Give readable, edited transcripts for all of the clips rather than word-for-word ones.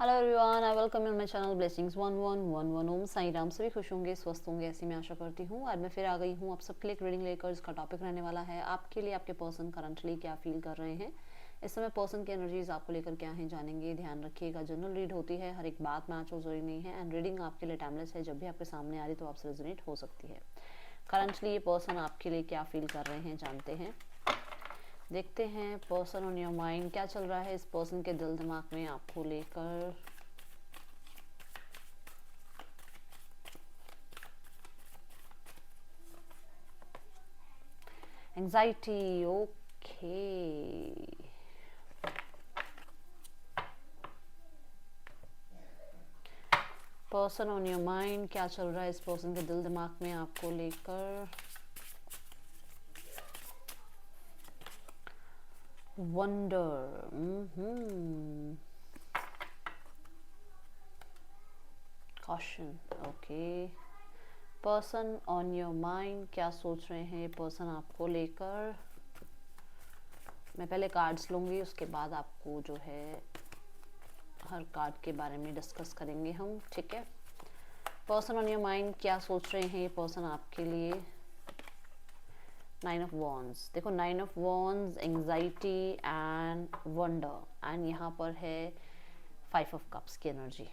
Hello everyone, I welcome you my channel blessings 1111। Om Sai Ram. सभी खुश होंगे, स्वस्थ होंगे, ऐसी मैं आशा करती हूँ। आज मैं फिर आ गई हूँ आप सबके लिए एक रीडिंग लेकर। इसका टॉपिक रहने वाला है आपके लिए आपके पर्सन करंटली क्या फील कर रहे हैं इस समय। पर्सन की एनर्जीज आपको लेकर क्या है जानेंगे। ध्यान रखिएगा, जनरल रीड होती है, हर एक बात मैच हो जरूरी नहीं है। एंड रीडिंग आपके लिए टाइमलेस है, जब भी आपके सामने आ रही तो आपसे रेजोनेट हो सकती है। करंटली ये पर्सन आपके लिए क्या फील कर रहे हैं जानते हैं। देखते हैं पर्सन ऑन योर माइंड, क्या चल रहा है इस पर्सन के दिल दिमाग में आपको लेकर। Anxiety, okay. Person on your mind, क्या चल रहा है इस पर्सन के दिल दिमाग में आपको लेकर। Wonder, caution, okay. Person on your mind, क्या सोच रहे हैं पर्सन आपको लेकर। मैं पहले कार्ड्स लूंगी, उसके बाद आपको जो है हर कार्ड के बारे में डिस्कस करेंगे हम, ठीक है। पर्सन ऑन योर माइंड, क्या सोच रहे हैं ये पर्सन आपके लिए। नाइन ऑफ वॉन्ड्स, देखो nine of wands, anxiety and wonder, and यहाँ पर है फाइव ऑफ कप्स की एनर्जी।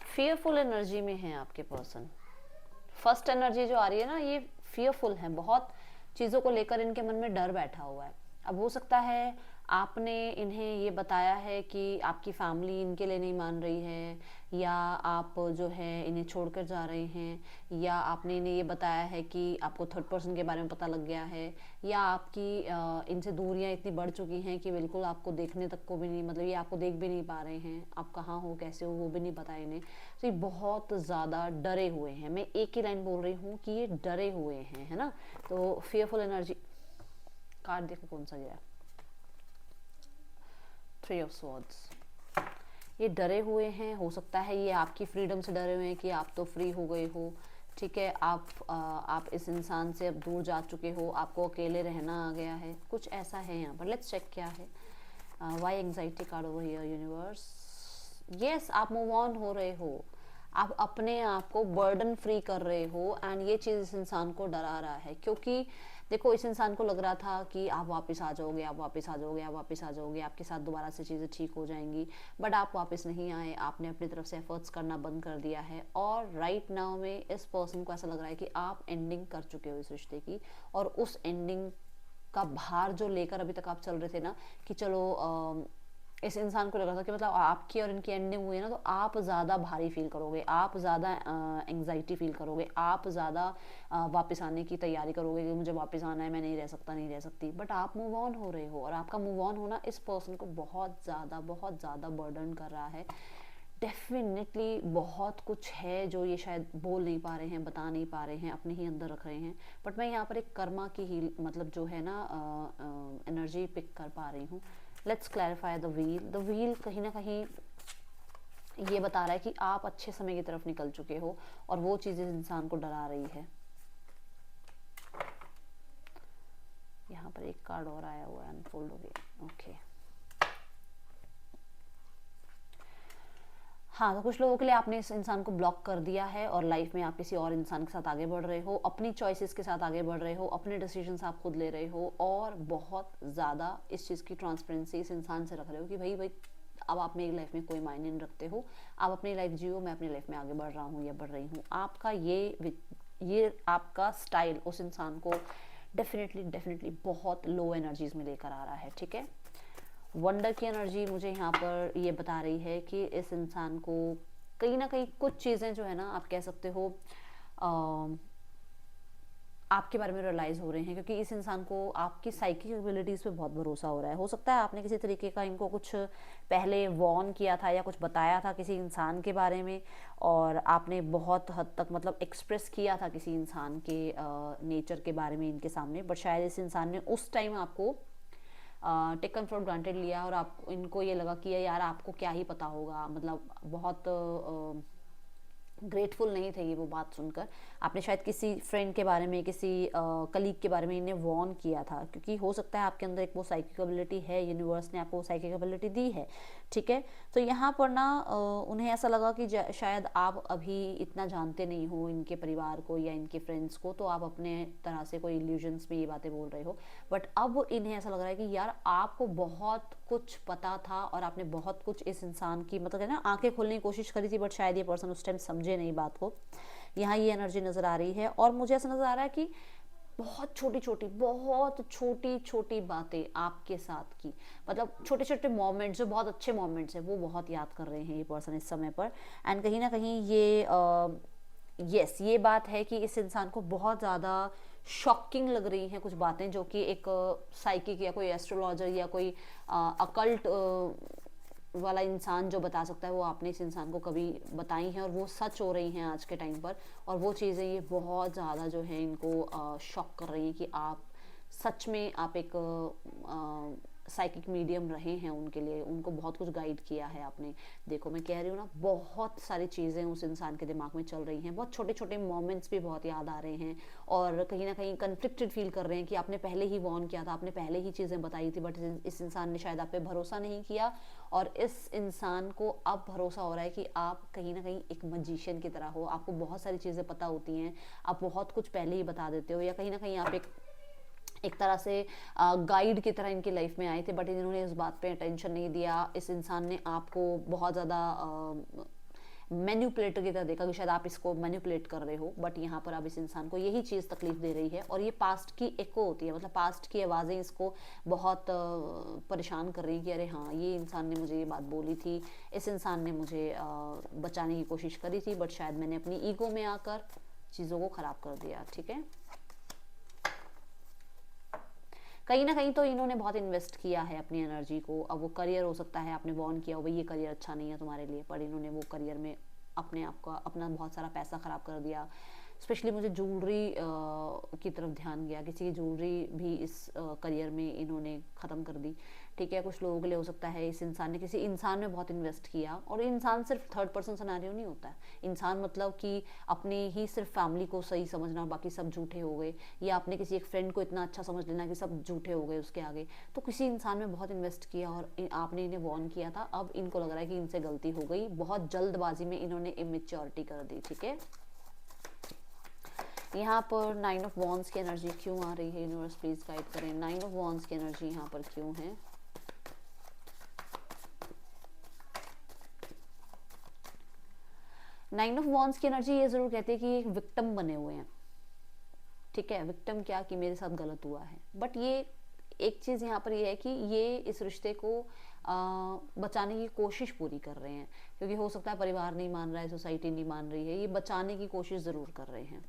फियरफुल एनर्जी में है आपके पर्सन। फर्स्ट एनर्जी जो आ रही है ना, ये फियरफुल है, बहुत चीज़ों को लेकर इनके मन में डर बैठा हुआ है। अब हो सकता है आपने इन्हें ये बताया है कि आपकी फैमिली इनके लिए नहीं मान रही है, या आप जो है इन्हें छोड़कर जा रहे हैं, या आपने इन्हें ये बताया है कि आपको थर्ड पर्सन के बारे में पता लग गया है, या आपकी इनसे दूरियां इतनी बढ़ चुकी हैं कि बिल्कुल आपको देखने तक को भी नहीं, मतलब ये आपको देख भी नहीं पा रहे हैं, आप कहाँ हो कैसे हो वो भी नहीं पता इन्हें। तो ये बहुत ज़्यादा डरे हुए हैं। मैं एक ही लाइन बोल रही हूँ कि ये डरे हुए हैं, है ना। तो फियरफुल एनर्जी कार्ड देखो कौन सा गया, थ्री ऑफ स्वॉर्ड्स। ये डरे हुए हैं, हो सकता है ये आपकी फ्रीडम से डरे हुए हैं कि आप तो फ्री हो गए हो, ठीक है। आप इस इंसान से अब दूर जा चुके हो, आपको अकेले रहना आ गया है, कुछ ऐसा है यहाँ पर। लेट्स चेक क्या है। Why anxiety card over here universe. Yes, आप मूव ऑन हो रहे हो, आप अपने आप को बर्डन फ्री कर रहे हो, एंड ये चीज़ इस इंसान को डरा रहा है। क्योंकि देखो, इस इंसान को लग रहा था कि आप वापस आ जाओगे, आप वापस आ जाओगे, आप वापस आ जाओगे, आपके साथ दोबारा से चीज़ें ठीक हो जाएंगी, बट आप वापस नहीं आए। आपने अपनी तरफ से एफर्ट्स करना बंद कर दिया है, और राइट नाउ में इस पर्सन को ऐसा लग रहा है कि आप एंडिंग कर चुके हो इस रिश्ते की, और उस एंडिंग का भार जो लेकर अभी तक आप चल रहे थे ना, कि चलो इस इंसान को लग रहा था कि मतलब आपकी और इनकी एंडिंग हुई है ना, तो आप ज़्यादा भारी फील करोगे, आप ज़्यादा एंग्जाइटी फील करोगे, आप ज़्यादा वापस आने की तैयारी करोगे कि मुझे वापस आना है, मैं नहीं रह सकता, नहीं रह सकती। बट आप मूव ऑन हो रहे हो, और आपका मूव ऑन होना इस पर्सन को बहुत ज़्यादा बर्डन कर रहा है। डेफिनेटली बहुत कुछ है जो ये शायद बोल नहीं पा रहे हैं, बता नहीं पा रहे हैं, अपने ही अंदर रख रहे हैं। बट मैं यहाँ पर एक कर्मा की ही मतलब जो है ना एनर्जी पिक कर पा रही हूँ। Let's clarify the wheel. The wheel कहीं ना कहीं ये बता रहा है कि आप अच्छे समय की तरफ निकल चुके हो, और वो चीज़ इस इंसान को डरा रही है। यहाँ पर एक कार्ड और आया हुआ है, अनफोल्ड हो गया, ओके। हाँ, तो कुछ लोगों के लिए आपने इस इंसान को ब्लॉक कर दिया है, और लाइफ में आप किसी और इंसान के साथ आगे बढ़ रहे हो, अपनी चॉइसेस के साथ आगे बढ़ रहे हो, अपने डिसीजंस आप खुद ले रहे हो, और बहुत ज़्यादा इस चीज़ की ट्रांसपेरेंसी इस इंसान से रख रहे हो कि भाई भाई अब आप मेरी लाइफ में कोई मायने नहीं रखते हो, आप अपनी लाइफ जियो, मैं अपनी लाइफ में आगे बढ़ रहा हूँ या बढ़ रही हूँ। आपका ये आपका स्टाइल उस इंसान को डेफिनेटली बहुत लो एनर्जीज में लेकर आ रहा है, ठीक है। वंडर की एनर्जी मुझे यहाँ पर ये बता रही है कि इस इंसान को कहीं ना कहीं कुछ चीज़ें जो है ना, आप कह सकते हो आपके बारे में रियलाइज़ हो रहे हैं, क्योंकि इस इंसान को आपकी साइकिक एबिलिटीज़ पे बहुत भरोसा हो रहा है। हो सकता है आपने किसी तरीके का इनको कुछ पहले वॉर्न किया था या कुछ बताया था किसी इंसान के बारे में, और आपने बहुत हद तक मतलब एक्सप्रेस किया था किसी इंसान के नेचर के बारे में इनके सामने, बट शायद इस इंसान ने उस टाइम आपको टेकन फॉर ग्रांटेड लिया, और आप इनको ये लगा कि यार आपको क्या ही पता होगा, मतलब बहुत ग्रेटफुल नहीं थे ये वो बात सुनकर। आपने शायद किसी फ्रेंड के बारे में, किसी कलीग के बारे में इन्हें वॉर्न किया था, क्योंकि हो सकता है आपके अंदर एक वो साइकिक एबिलिटी है, यूनिवर्स ने आपको वो साइकिक एबिलिटी दी है, ठीक है। तो यहाँ पर ना उन्हें ऐसा लगा कि शायद आप अभी इतना जानते नहीं हो इनके परिवार को या इनके फ्रेंड्स को, तो आप अपने तरह से कोई इल्यूजन्स में ये बातें बोल रहे हो। बट अब इन्हें ऐसा लग रहा है कि यार आपको बहुत कुछ पता था और आपने बहुत कुछ इस इंसान की, मतलब है ना, आंखें खोलने की कोशिश करी थी, बट शायद ये पर्सन उस टाइम समझे नहीं बात को। यहाँ ये एनर्जी नज़र आ रही है और मुझे ऐसा नज़र आ रहा है कि बहुत छोटी छोटी बातें आपके साथ की, मतलब छोटे छोटे मोमेंट्स, जो बहुत अच्छे मोमेंट्स हैं, वो बहुत याद कर रहे हैं ये पर्सन इस समय पर। एंड कहीं ना कहीं ये यस ये बात है कि इस इंसान को बहुत ज़्यादा शॉकिंग लग रही हैं कुछ बातें, जो कि एक साइकिक या कोई एस्ट्रोलॉजर या कोई अकल्ट वाला इंसान जो बता सकता है, वो आपने इस इंसान को कभी बताई हैं और वो सच हो रही हैं आज के टाइम पर। और वो चीज़ें ये बहुत ज़्यादा जो है इनको शॉक कर रही हैं कि आप सच में आप एक साइकिक मीडियम रहे हैं उनके लिए, उनको बहुत कुछ गाइड किया है आपने। देखो मैं कह रही हूँ ना, बहुत सारी चीज़ें उस इंसान के दिमाग में चल रही हैं, बहुत छोटे छोटे मोमेंट्स भी बहुत याद आ रहे हैं और कहीं ना कहीं कन्फ्लिक्टेड फील कर रहे हैं कि आपने पहले ही वॉर्न किया था, आपने पहले ही चीज़ें बताई थी, बट इस इंसान ने शायद आप पे भरोसा नहीं किया। और इस इंसान को अब भरोसा हो रहा है कि आप कहीं ना कहीं एक मजिशियन की तरह हो, आपको बहुत सारी चीज़ें पता होती हैं, आप बहुत कुछ पहले ही बता देते हो, या कहीं ना कहीं आप एक तरह से गाइड की तरह इनकी लाइफ में आए थे, बट इन्होंने इस बात पे अटेंशन नहीं दिया। इस इंसान ने आपको बहुत ज़्यादा मैन्युपुलेटर की तरह देखा कि शायद आप इसको मैन्युपुलेट कर रहे हो, बट यहाँ पर अब इस इंसान को यही चीज़ तकलीफ दे रही है और ये पास्ट की एको होती है, मतलब पास्ट की आवाज़ें इसको बहुत परेशान कर रही हैं कि अरे हाँ, ये इंसान ने मुझे ये बात बोली थी, इस इंसान ने मुझे बचाने की कोशिश करी थी, बट शायद मैंने अपनी ईगो में आकर चीज़ों को ख़राब कर दिया, ठीक है। कहीं ना कहीं तो इन्होंने बहुत इन्वेस्ट किया है अपनी एनर्जी को। अब वो करियर हो सकता है, आपने वॉर्न किया हो भाई ये करियर अच्छा नहीं है तुम्हारे लिए, पर इन्होंने वो करियर में अपने आप का अपना बहुत सारा पैसा ख़राब कर दिया। स्पेशली मुझे ज्वेलरी की तरफ ध्यान गया, किसी की ज्वेलरी भी इस करियर में इन्होंने ख़त्म कर दी, ठीक है। कुछ लोगों के लिए हो सकता है इस इंसान ने किसी इंसान में बहुत इन्वेस्ट किया, और इंसान सिर्फ थर्ड पर्सन सिनेरियो नहीं होता है। इंसान मतलब कि अपने ही सिर्फ फैमिली को सही समझना, बाकी सब झूठे हो गए, या आपने किसी एक फ्रेंड को इतना अच्छा समझ लेना कि सब झूठे हो गए उसके आगे। तो किसी इंसान में बहुत इन्वेस्ट किया और आपने इन्हें वॉर्न किया था, अब इनको लग रहा है कि इनसे गलती हो गई, बहुत जल्दबाजी में इन्होंने इमेच्योरिटी कर दी, ठीक है। यहाँ पर 9 ऑफ वॉन्ड्स की एनर्जी क्यों आ रही है, यूनिवर्स प्लीज गाइड करें। 9 ऑफ वॉन्ड्स की एनर्जी यहाँ पर क्यों है। 9 ऑफ वॉन्ड्स की एनर्जी ये जरूर कहती है कि एक विक्टिम बने हुए हैं, ठीक है। विक्टिम क्या, कि मेरे साथ गलत हुआ है, बट ये एक चीज़ यहाँ पर ये है कि ये इस रिश्ते को बचाने की कोशिश पूरी कर रहे हैं, क्योंकि हो सकता है परिवार नहीं मान रहा है, सोसाइटी नहीं मान रही है, ये बचाने की कोशिश ज़रूर कर रहे हैं।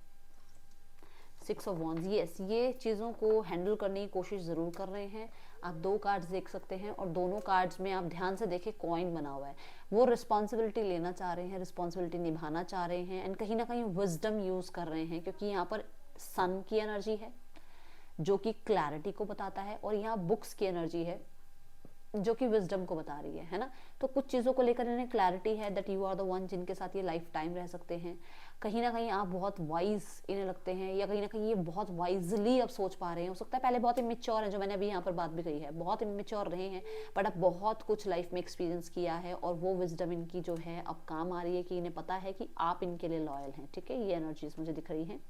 6 ऑफ वॉन्ड्स, यस ये चीज़ों को हैंडल करने की कोशिश ज़रूर कर रहे हैं। आप 2 कार्ड्स देख सकते हैं और दोनों कार्ड्स में आप ध्यान से देखें कॉइन बना हुआ है। वो रिस्पॉन्सिबिलिटी लेना चाह रहे हैं, रिस्पॉन्सिबिलिटी निभाना चाह रहे हैं, एंड कहीं ना कहीं विजडम यूज़ कर रहे हैं, क्योंकि यहाँ पर सन की एनर्जी है जो कि क्लैरिटी को बताता है, और यहाँ बुक्स की एनर्जी है जो कि विजडम को बता रही है ना। तो कुछ चीज़ों को लेकर इन्हें क्लैरिटी है that you are the one जिनके साथ ये लाइफ टाइम रह सकते हैं। कहीं ना कहीं आप बहुत वाइज इन्हें लगते हैं, या कहीं ना कहीं ये बहुत वाइजली अब सोच पा रहे हैं। हो सकता है पहले बहुत इमेच्योर है, जो मैंने अभी यहाँ पर बात भी कही है, बहुत इमेच्योर रहे हैं, बट अब बहुत कुछ लाइफ में एक्सपीरियंस किया है, और वो विजडम इनकी जो है अब काम आ रही है कि इन्हें पता है कि आप इनके लिए लॉयल हैं, ठीक है। ये एनर्जीज मुझे दिख रही हैं।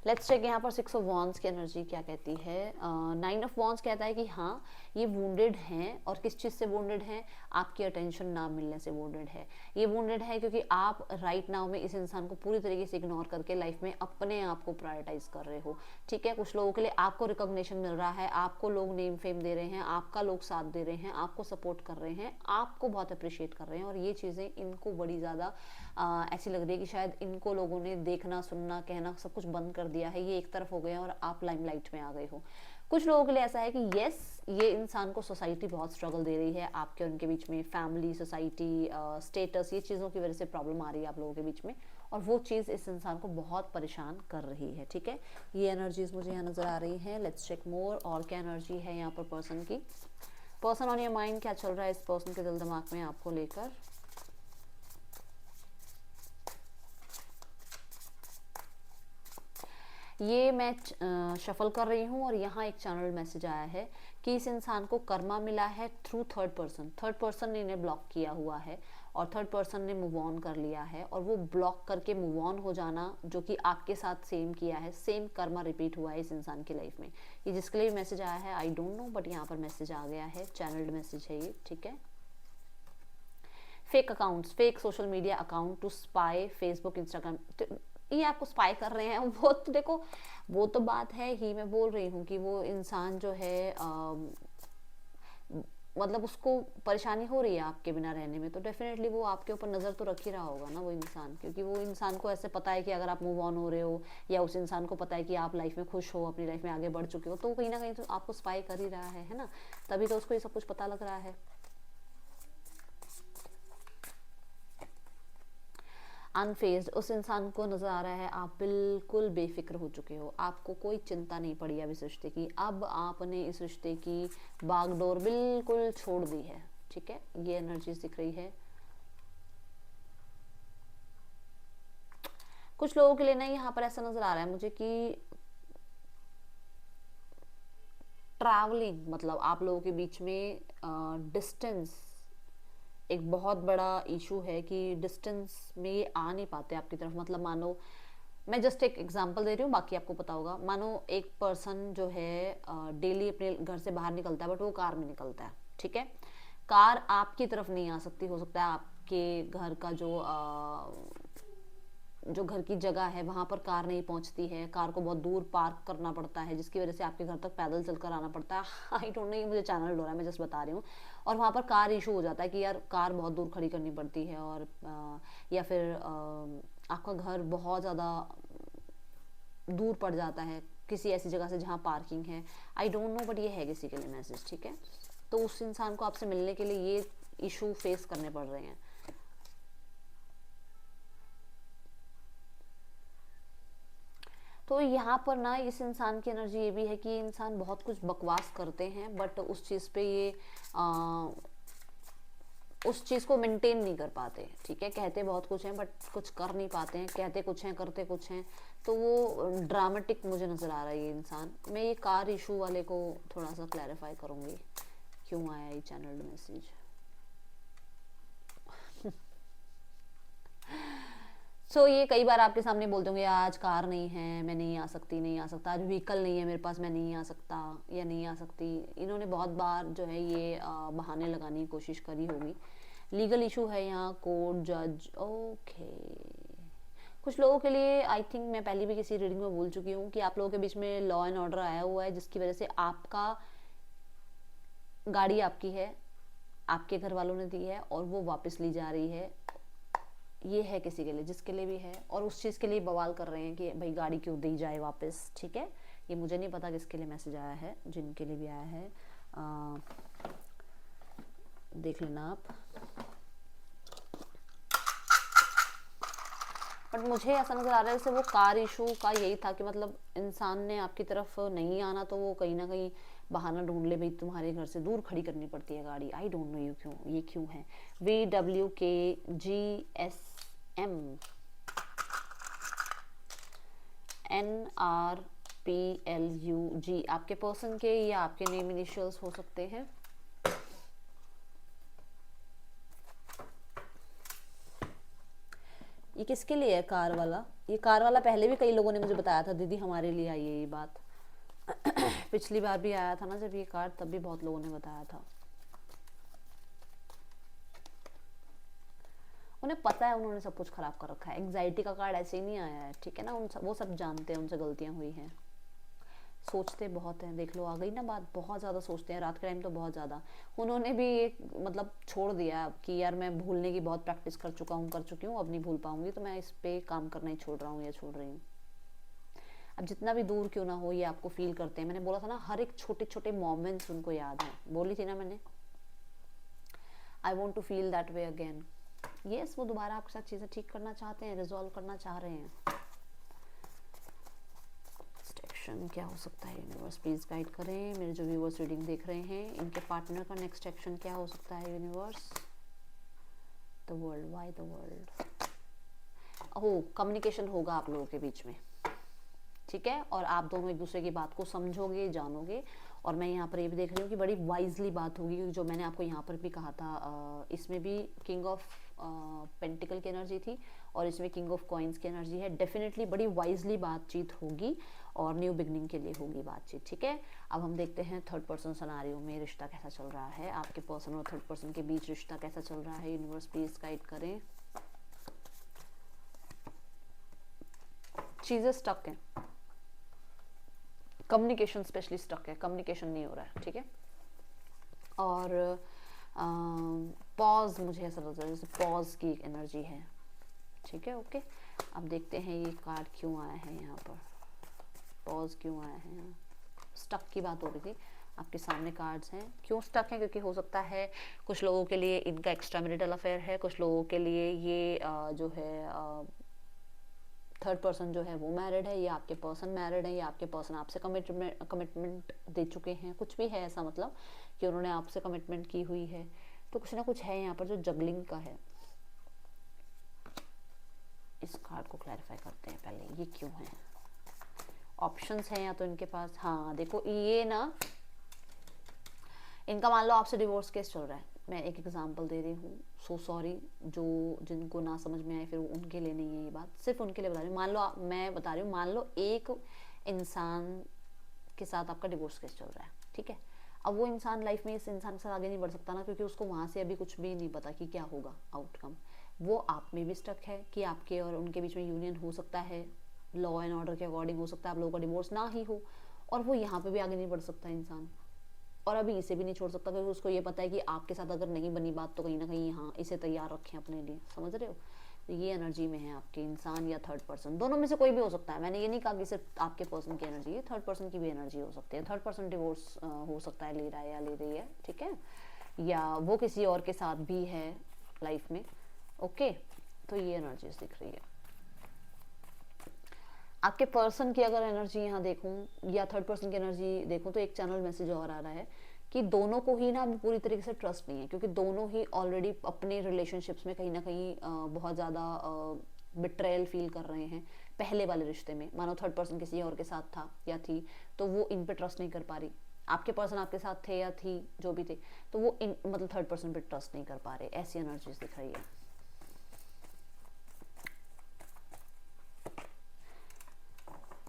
लेट्स चेक यहाँ पर 6 ऑफ वॉन्ड्स की एनर्जी क्या कहती है। 9 ऑफ वॉन्ड्स कहता है कि हाँ ये वुंडेड हैं, और किस चीज़ से वुंडेड हैं, आपकी अटेंशन ना मिलने से वुंडेड है। ये वुंडेड है क्योंकि आप राइट नाउ में इस इंसान को पूरी तरीके से इग्नोर करके लाइफ में अपने आप को प्रायोरिटाइज कर रहे हो, ठीक है। कुछ लोगों के लिए आपको रिकॉग्निशन मिल रहा है, आपको लोग नेम फेम दे रहे हैं, आपका लोग साथ दे रहे हैं, आपको सपोर्ट कर रहे हैं, आपको बहुत अप्रिशिएट कर रहे हैं, और ये चीज़ें इनको बड़ी ज़्यादा ऐसी लग रही है कि शायद इनको लोगों ने देखना, सुनना, कहना सब कुछ बंद कर दिया है, ये एक तरफ हो गए और आप लाइमलाइट में आ गए हो। कुछ लोगों के लिए ऐसा है कि यस ये इंसान को सोसाइटी बहुत स्ट्रगल दे रही है, आपके उनके बीच में फैमिली, सोसाइटी, स्टेटस, ये चीज़ों की वजह से प्रॉब्लम आ रही है आप लोगों के बीच में, और वो चीज़ इस इंसान को बहुत परेशान कर रही है, ठीक है। ये एनर्जीज मुझे यहाँ नज़र आ रही हैं। लेट्स चेक मोर, और क्या एनर्जी है यहाँ पर पर्सन की। पर्सन ऑन योर माइंड, क्या चल रहा है इस पर्सन के दिल दिमाग में आपको लेकर। ये मैं शफल कर रही हूँ और यहाँ एक चैनल मैसेज आया है कि इस इंसान को कर्मा मिला है थ्रू थर्ड पर्सन ने इन्हें ब्लॉक किया हुआ है और थर्ड पर्सन ने मूव ऑन कर लिया है, और वो ब्लॉक करके मूव ऑन हो जाना जो कि आपके साथ सेम किया है, सेम कर्मा रिपीट हुआ है इस इंसान की लाइफ में। ये जिसके लिए मैसेज आया है आई डोंट नो, बट यहाँ पर मैसेज आ गया है, चैनल्ड मैसेज है ये, ठीक है। Fake accounts, fake social media account to spy Facebook Instagram, तो ये आपको स्पाई कर रहे हैं। वो तो देखो, वो तो बात है ही, मैं बोल रही हूँ कि वो इंसान जो है मतलब उसको परेशानी हो रही है आपके बिना रहने में, तो डेफिनेटली वो आपके ऊपर नज़र तो रख ही रहा होगा ना वो इंसान, क्योंकि वो इंसान को ऐसे पता है कि अगर आप मूव ऑन हो रहे हो, या उस इंसान को पता है कि आप लाइफ में खुश हो, अपनी लाइफ में आगे बढ़ चुके हो, तो कहीं ना कहीं तो आपको स्पाई कर ही रहा है ना, तभी तो उसको ये सब कुछ पता लग रहा है। अनफेज्ड, उस इंसान को नज़र आ रहा है आप बिल्कुल बेफिक्र हो चुके हो, आपको कोई चिंता नहीं पड़ी अब इस रिश्ते की, अब आपने इस रिश्ते की बागडोर बिल्कुल छोड़ दी है, ठीक है, ये एनर्जी दिख रही है। कुछ लोगों के लिए ना यहाँ पर ऐसा नज़र आ रहा है मुझे कि ट्रैवलिंग, मतलब आप लोगों के बीच में डिस्टेंस एक बहुत बड़ा इशू है कि डिस्टेंस में ये आ नहीं पाते आपकी तरफ, मतलब मानो, मैं जस्ट एक एग्जांपल दे रही हूँ, बाकी आपको पता होगा। मानो एक पर्सन जो है डेली अपने घर से बाहर निकलता है, बट वो कार में निकलता है, ठीक है, कार आपकी तरफ नहीं आ सकती, हो सकता है आपके घर का जो घर की जगह है वहां पर कार नहीं पहुंचती है, कार को बहुत दूर पार्क करना पड़ता है, जिसकी वजह से आपके घर तक पैदल चलकर आना पड़ता है। आई डोंट नो, ये मुझे चैनल हो रहा है, मैं जस्ट बता रही हूँ। और वहां पर कार इशू हो जाता है कि यार कार बहुत दूर खड़ी करनी पड़ती है, और या फिर आपका घर बहुत ज़्यादा दूर पड़ जाता है किसी ऐसी जगह से जहाँ पार्किंग है। आई डोंट नो, बट ये है किसी के लिए मैसेज, ठीक है। तो उस इंसान को आपसे मिलने के लिए ये इशू फेस करने पड़ रहे हैं। तो यहाँ पर ना इस इंसान की एनर्जी ये भी है कि इंसान बहुत कुछ बकवास करते हैं, बट उस चीज़ पे ये उस चीज़ को मेंटेन नहीं कर पाते, ठीक है, कहते बहुत कुछ हैं बट कुछ कर नहीं पाते हैं, कहते कुछ हैं करते कुछ हैं, तो वो ड्रामेटिक मुझे नज़र आ रहा है ये इंसान। मैं ये कार इशू वाले को थोड़ा सा क्लैरिफाई करूँगी क्यों आया ये चैनल मैसेज। सो ये कई बार आपके सामने बोलते होंगे आज कार नहीं है, मैं नहीं आ सकती, नहीं आ सकता, आज व्हीकल नहीं है मेरे पास, मैं नहीं आ सकता या नहीं आ सकती। इन्होंने बहुत बार जो है ये बहाने लगाने की कोशिश करी होगी। लीगल इशू है यहाँ, कोर्ट जज, ओके। कुछ लोगों के लिए आई थिंक मैं पहले भी किसी रीडिंग में बोल चुकी हूँ कि आप लोगों के बीच में लॉ एंड ऑर्डर आया हुआ है, जिसकी वजह से आपका गाड़ी आपकी है, आपके घर वालों ने दी है और वो वापस ली जा रही है। ये है किसी के लिए, जिसके लिए भी है, और उस चीज़ के लिए बवाल कर रहे हैं कि भाई गाड़ी क्यों दी जाए वापस, ठीक है। ये मुझे नहीं पता किसके लिए मैसेज आया है, जिनके लिए भी आया है देख लेना आप। बट मुझे ऐसा नज़र आ रहा है जैसे वो कार इशू का यही था कि मतलब इंसान ने आपकी तरफ नहीं आना, तो वो कहीं ना कहीं बहाना ढूंढ ले, भाई तुम्हारे घर से दूर खड़ी करनी पड़ती है गाड़ी। आई डोंट नो ये क्यों है। VWKGSM NRPLUG आपके पर्सन के या आपके नेम इनिशियल्स हो सकते हैं। ये किसके लिए है कार वाला? ये कार वाला पहले भी कई लोगों ने मुझे बताया था, दीदी हमारे लिए आई है ये बात। पिछली बार भी आया था ना जब ये कार्ड, तब भी बहुत लोगों ने बताया था। उन्हें पता है उन्होंने सब कुछ खराब कर रखा है। एंग्जाइटी का कार्ड ऐसे ही नहीं आया है, ठीक है ना। वो सब जानते हैं उनसे गलतियां हुई हैं। सोचते बहुत हैं, देख लो आ गई ना बात, बहुत ज़्यादा सोचते हैं रात के टाइम तो बहुत ज़्यादा। उन्होंने भी एक मतलब छोड़ दिया कि यार मैं भूलने की बहुत प्रैक्टिस कर चुकी हूँ, अब नहीं भूल पाऊंगी, तो मैं इस पर काम करना ही छोड़ रहा हूँ या छोड़ रही हूँ। अब जितना भी दूर क्यों ना हो ये आपको फील करते हैं। मैंने बोला था ना हर एक छोटे छोटे मोमेंट्स उनको याद हैं, बोली थी ना मैंने, I want to feel that way again. Yes, वो दोबारा आपके साथ चीज़ें ठीक करना चाहते हैं, रिजॉल्व करना चाह रहे हैं। एक्शन क्या हो सकता है यूनिवर्स, प्लीज गाइड करें मेरे जो व्यूअर्स रीडिंग देख रहे हैं, इनके पार्टनर का नेक्स्ट एक्शन क्या हो सकता है universe. The world, why the world? Oh, communication होगा आप लोगों के बीच में, ठीक है, और आप दोनों एक दूसरे की बात को समझोगे, जानोगे। और मैं यहाँ पर ये भी देख रही हूँ कि बड़ी वाइजली बात होगी, क्योंकि जो मैंने आपको यहाँ पर भी कहा था, इसमें भी किंग ऑफ पेंटिकल की एनर्जी थी और इसमें किंग ऑफ कॉइन्स की एनर्जी है। डेफिनेटली बड़ी वाइजली बातचीत होगी और न्यू बिगनिंग के लिए होगी बातचीत, ठीक है। अब हम देखते हैं थर्ड पर्सन सिनेरियो में रिश्ता कैसा चल रहा है, आपके पर्सन और थर्ड पर्सन के बीच रिश्ता कैसा चल रहा है। यूनिवर्स प्लीज गाइड करें। चीजें स्टक हैं, कम्युनिकेशन स्पेशली स्टक है, कम्युनिकेशन नहीं हो रहा है, ठीक है। और पॉज, मुझे ऐसा लगता है जैसे पॉज की एक एनर्जी है, ठीक है। ओके, अब देखते हैं ये कार्ड क्यों आया है यहाँ पर, पॉज क्यों आया है यहाँ। स्टक की बात हो रही थी, आपके सामने कार्ड्स हैं। क्यों स्टक हैं? क्योंकि हो सकता है कुछ लोगों के लिए इनका एक्स्ट्रा मैरिटल अफेयर है, कुछ लोगों के लिए ये जो है थर्ड पर्सन जो है वो मैरिड है, या आपके पर्सन मैरिड है, या आपके पर्सन आपसे कमिटमेंट दे चुके हैं, कुछ भी है ऐसा, मतलब कि उन्होंने आपसे कमिटमेंट की हुई है। तो कुछ ना कुछ है यहाँ पर जो जगलिंग का है। इस कार्ड को क्लैरिफाई करते हैं पहले, ये क्यों है। ऑप्शंस हैं या तो इनके पास, हाँ देखो ये ना, इनका मान लो आपसे डिवोर्स केस चल रहा है, मैं एक एग्जांपल दे रही हूँ, सो सॉरी, जो जिनको ना समझ में आए फिर उनके लिए नहीं है ये बात, सिर्फ उनके लिए बता रही हूँ। मान लो मैं बता रही हूँ, मान लो एक इंसान के साथ आपका डिवोर्स केस चल रहा है, ठीक है। अब वो इंसान लाइफ में इस इंसान के साथ आगे नहीं बढ़ सकता ना, क्योंकि उसको वहाँ से अभी कुछ भी नहीं पता कि क्या होगा आउटकम। वो आप में भी स्टक है कि आपके और उनके बीच में यूनियन हो सकता है, लॉ एंड ऑर्डर के अकॉर्डिंग हो सकता है, आप लोगों का डिवोर्स ना ही हो, और वो यहाँ पे भी आगे नहीं बढ़ सकता इंसान, और अभी इसे भी नहीं छोड़ सकता, क्योंकि उसको ये पता है कि आपके साथ अगर नहीं बनी बात तो कहीं ना कहीं यहाँ इसे तैयार रखें अपने लिए, समझ रहे हो। तो ये एनर्जी में है आपके इंसान या थर्ड पर्सन, दोनों में से कोई भी हो सकता है। मैंने ये नहीं कहा कि सिर्फ आपके पर्सन की एनर्जी है, थर्ड पर्सन की भी एनर्जी हो सकती है। थर्ड पर्सन डिवोर्स हो सकता है ले रहा है या ले रही है, ठीक है, या वो किसी और के साथ भी है लाइफ में, ओके। तो ये एनर्जीज दिख रही है आपके पर्सन की। अगर एनर्जी यहाँ देखूं या थर्ड पर्सन की एनर्जी देखूं तो एक चैनल मैसेज और आ रहा है कि दोनों को ही ना पूरी तरीके से ट्रस्ट नहीं है, क्योंकि दोनों ही ऑलरेडी अपने रिलेशनशिप्स में कहीं ना कहीं बहुत ज़्यादा बिट्रेयल फील कर रहे हैं पहले वाले रिश्ते में। मानो थर्ड पर्सन किसी और के साथ था या थी, तो वो इन पे ट्रस्ट नहीं कर पा रही। आपके पर्सन आपके साथ थे या थी, जो भी थे, तो वो इन मतलब थर्ड पर्सन पे ट्रस्ट नहीं कर पा रहे, ऐसी एनर्जीज दिख रही है।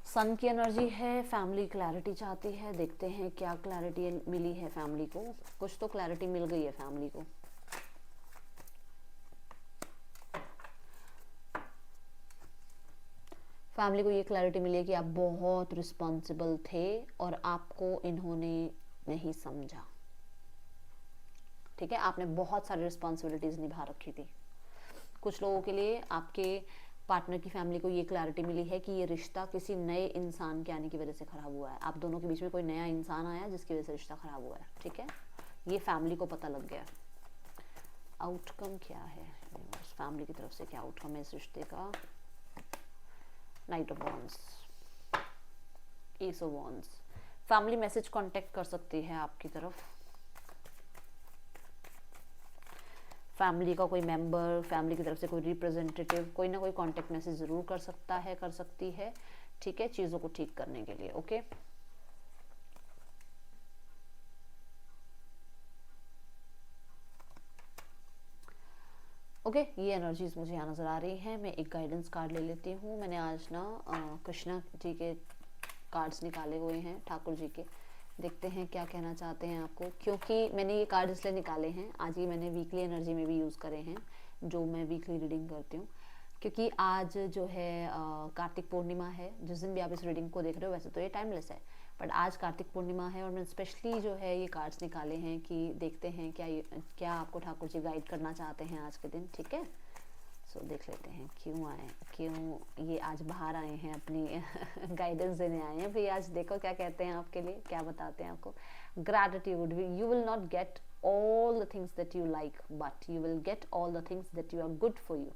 सन की एनर्जी है, फैमिली क्लैरिटी चाहती है, देखते हैं क्या क्लैरिटी मिली है फैमिली को। कुछ तो क्लैरिटी मिल गई है फैमिली को। फैमिली को ये क्लैरिटी मिली है कि आप बहुत रिस्पॉन्सिबल थे और आपको इन्होंने नहीं समझा, ठीक है। आपने बहुत सारी रिस्पॉन्सिबिलिटीज निभा रखी थी। कुछ लोगों के लिए आपके पार्टनर की फैमिली को ये क्लैरिटी मिली है कि ये रिश्ता किसी नए इंसान के आने की वजह से खराब हुआ है। आप दोनों के बीच में कोई नया इंसान आया जिसकी वजह से रिश्ता खराब हुआ है, ठीक है। ये फैमिली को पता लग गया। आउटकम क्या है फैमिली की तरफ से, क्या आउटकम है इस रिश्ते का। Night of wands, S of wands. Family message contact कर सकती है आपकी तरफ। फैमिली का कोई मेंबर, फैमिली की तरफ से कोई रिप्रेजेंटेटिव, कोई ना कोई कांटेक्ट मैसेज जरूर कर सकता है, कर सकती है, ठीक है, चीजों को ठीक करने के लिए, ओके। ओके, ये एनर्जीज मुझे यहाँ नजर आ रही हैं। मैं एक गाइडेंस कार्ड ले लेती हूँ। मैंने आज ना कृष्णा जी के कार्ड्स निकाले हुए हैं, ठाकुर जी के। देखते हैं क्या कहना चाहते हैं आपको, क्योंकि मैंने ये कार्ड इसलिए निकाले हैं, आज ही मैंने वीकली एनर्जी में भी यूज़ करे हैं, जो मैं वीकली रीडिंग करती हूँ, क्योंकि आज जो है कार्तिक पूर्णिमा है। जिस दिन भी आप इस रीडिंग को देख रहे हो, वैसे तो ये टाइमलेस है, बट आज कार्तिक पूर्णिमा है और मैंने स्पेशली जो है ये कार्ड्स निकाले हैं कि देखते हैं क्या आपको ठाकुर जी गाइड करना चाहते हैं आज के दिन, ठीक है। सो देख लेते हैं क्यों ये आज बाहर आए हैं, अपनी गाइडेंस देने आए हैं भाई। आज देखो क्या कहते हैं आपके लिए, क्या बताते हैं आपको। Gratitude, you will not gate all the things that you like, but you will get all the things that you are good for you,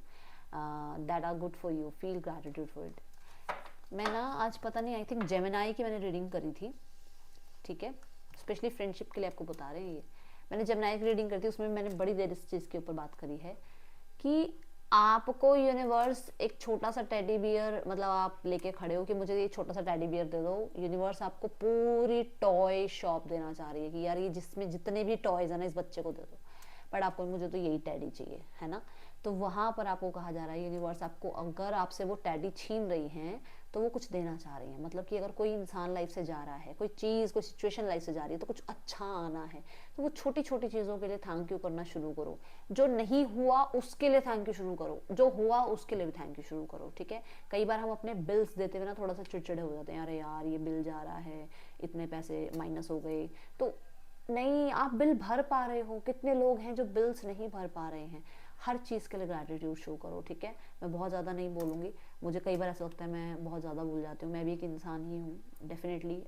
that are good for you. Feel gratitude for it. मैं ना आज पता नहीं, I think Gemini की मैंने reading करी थी, ठीक है, स्पेशली फ्रेंडशिप के लिए आपको बता रहे हैं ये। मैंने जेमिनाई की रीडिंग करी थी, उसमें मैंने बड़ी देर इस चीज़ के ऊपर बात करी है कि आपको यूनिवर्स एक छोटा सा टेडी बियर, मतलब आप लेके खड़े हो कि मुझे ये छोटा सा टेडी बियर दे दो, यूनिवर्स आपको पूरी टॉय शॉप देना चाह रही है कि यार ये जिसमें जितने भी टॉयज है ना इस बच्चे को दे दो, बट आपको मुझे तो यही टैडी चाहिए, है ना। तो वहां पर आपको कहा जा रहा है यूनिवर्स आपको, अगर आपसे वो टैडी छीन रही हैं तो वो कुछ देना चाह रही है। मतलब कि अगर कोई इंसान लाइफ से जा रहा है, कोई चीज़ कोई सिचुएशन लाइफ से जा रही है तो कुछ अच्छा आना है, तो वो छोटी छोटी चीज़ों के लिए थैंक यू करना शुरू करो। जो नहीं हुआ उसके लिए थैंक यू शुरू करो, जो हुआ उसके लिए भी थैंक यू शुरू करो, ठीक है। कई बार हम अपने बिल्स देते हुए ना थोड़ा सा चिड़चिड़े हो जाते हैं, अरे यार ये बिल जा रहा है, इतने पैसे माइनस हो गए, तो नहीं, आप बिल भर पा रहे हो। कितने लोग हैं जो बिल्स नहीं भर पा रहे हैं। हर चीज़ के लिए ग्रैटिट्यूड शो करो, ठीक है। मैं बहुत ज़्यादा नहीं बोलूँगी, मुझे कई बार ऐसा लगता है मैं बहुत ज़्यादा भूल जाती हूँ, मैं भी एक इंसान ही हूँ डेफिनेटली,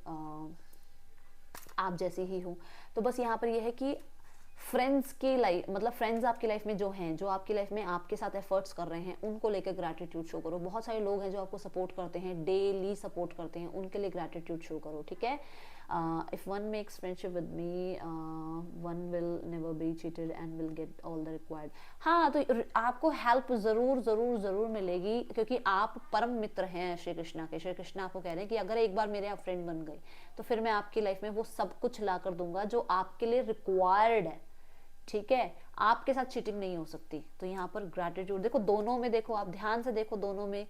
आप जैसी ही हूँ। तो बस यहाँ पर यह है कि फ्रेंड्स की लाइफ, मतलब फ्रेंड्स आपकी लाइफ में जो हैं, जो आपकी लाइफ में आपके साथ एफर्ट्स कर रहे हैं, उनको लेकर ग्रैटिट्यूड शो करो। बहुत सारे लोग हैं जो आपको सपोर्ट करते हैं, डेली सपोर्ट करते हैं, उनके लिए ग्रैटिट्यूड शो करो, ठीक है। If one makes friendship with me one will never be cheated and will get all the required. हाँ, तो आपको हेल्प ज़रूर ज़रूर ज़रूर मिलेगी, क्योंकि आप परम मित्र हैं श्री कृष्णा के। श्री कृष्णा आपको कह रहे हैं कि अगर एक बार मेरे आप फ्रेंड बन गए तो फिर मैं आपकी लाइफ में वो सब कुछ ला कर दूंगा जो आपके लिए रिक्वायर्ड है, ठीक है। आपके साथ चीटिंग नहीं हो सकती। तो यहाँ पर ग्रैटिट्यूड देखो, दोनों में देखो, आप ध्यान से देखो, दोनों में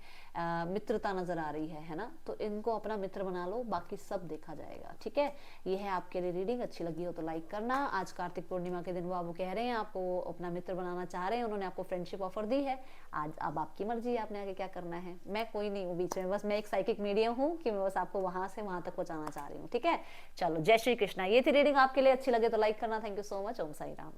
मित्रता नजर आ रही है ना। तो इनको अपना मित्र बना लो, बाकी सब देखा जाएगा, ठीक है। ये है आपके लिए रीडिंग, अच्छी लगी हो तो लाइक करना। आज कार्तिक पूर्णिमा के दिन वो आपको कह रहे हैं, आपको अपना मित्र बनाना चाह रहे हैं, उन्होंने आपको फ्रेंडशिप ऑफर दी है। आज अब आपकी मर्जी है, आपने आगे क्या करना है। मैं कोई नहीं हूँ बीच में, बस मैं एक साइकिक मीडियम हूँ कि मैं बस आपको वहां से वहां तक पहुंचाना चाह रही हूँ, ठीक है। चलो, जय श्री कृष्णा। ये थी रीडिंग, आपके लिए अच्छी लगे तो लाइक करना। Thank you so much. Om Sai Ram.